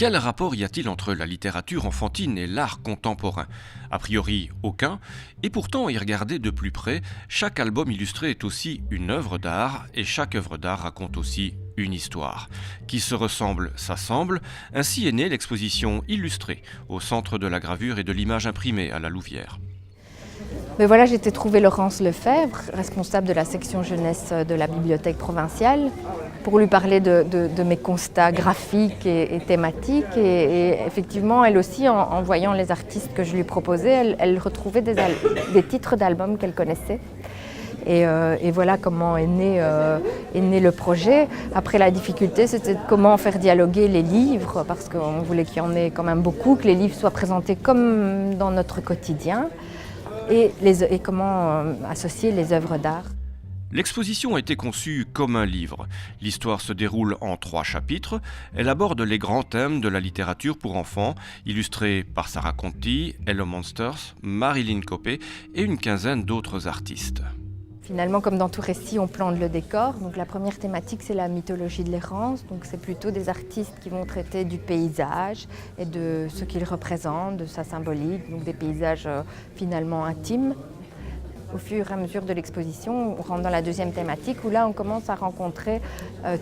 Quel rapport y a-t-il entre la littérature enfantine et l'art contemporain? A priori, aucun, et pourtant, y regarder de plus près, chaque album illustré est aussi une œuvre d'art, et chaque œuvre d'art raconte aussi une histoire. Qui se ressemble, s'assemble, ainsi est née l'exposition illustrée, au Centre de la gravure et de l'image imprimée à la Louvière. Mais voilà, j'ai été trouver Laurence Lefebvre, responsable de la section jeunesse de la bibliothèque provinciale, pour lui parler de mes constats graphiques et thématiques. Et effectivement, elle aussi, en voyant les artistes que je lui proposais, elle retrouvait des titres d'albums qu'elle connaissait. Et voilà comment est né le projet. Après, la difficulté, c'était comment faire dialoguer les livres, parce qu'on voulait qu'il y en ait quand même beaucoup, que les livres soient présentés comme dans notre quotidien, et comment associer les œuvres d'art. L'exposition a été conçue comme un livre. L'histoire se déroule en 3 chapitres. Elle aborde les grands thèmes de la littérature pour enfants, illustrés par Sarah Conti, Hello Monsters, Marilyn Copé et une quinzaine d'autres artistes. Finalement, comme dans tout récit, on plante le décor. Donc, la première thématique, c'est la mythologie de l'errance. Donc, c'est plutôt des artistes qui vont traiter du paysage et de ce qu'il représente, de sa symbolique, donc des paysages finalement intimes. Au fur et à mesure de l'exposition, on rentre dans la deuxième thématique où là, on commence à rencontrer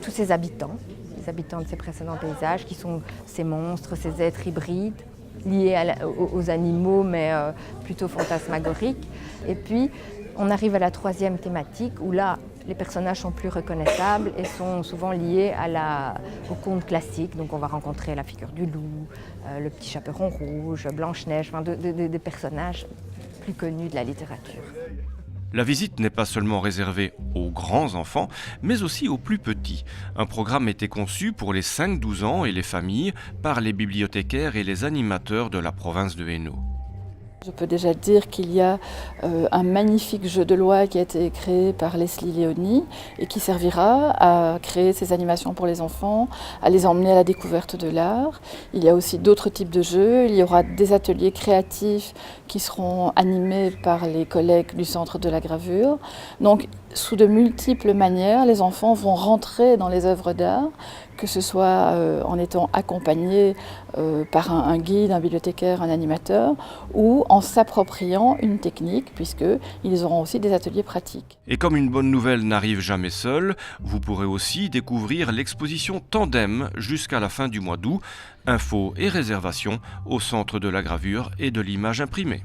tous ces habitants, les habitants de ces précédents paysages, qui sont ces monstres, ces êtres hybrides, liés aux animaux, mais plutôt fantasmagoriques. Et puis, on arrive à la troisième thématique où là, les personnages sont plus reconnaissables et sont souvent liés au conte classique. Donc on va rencontrer la figure du loup, le petit chaperon rouge, Blanche-Neige, enfin des personnages plus connus de la littérature. La visite n'est pas seulement réservée aux grands enfants, mais aussi aux plus petits. Un programme a été conçu pour les 5-12 ans et les familles par les bibliothécaires et les animateurs de la province de Hainaut. Je peux déjà dire qu'il y a un magnifique jeu de loi qui a été créé par Leslie Léonie et qui servira à créer ces animations pour les enfants, à les emmener à la découverte de l'art. Il y a aussi d'autres types de jeux. Il y aura des ateliers créatifs qui seront animés par les collègues du Centre de la gravure. Donc, sous de multiples manières, les enfants vont rentrer dans les œuvres d'art, que ce soit en étant accompagnés par un guide, un bibliothécaire, un animateur, ou en s'appropriant une technique, puisqu'ils auront aussi des ateliers pratiques. Et comme une bonne nouvelle n'arrive jamais seule, vous pourrez aussi découvrir l'exposition Tandem jusqu'à la fin du mois d'août. Infos et réservations au Centre de la gravure et de l'image imprimée.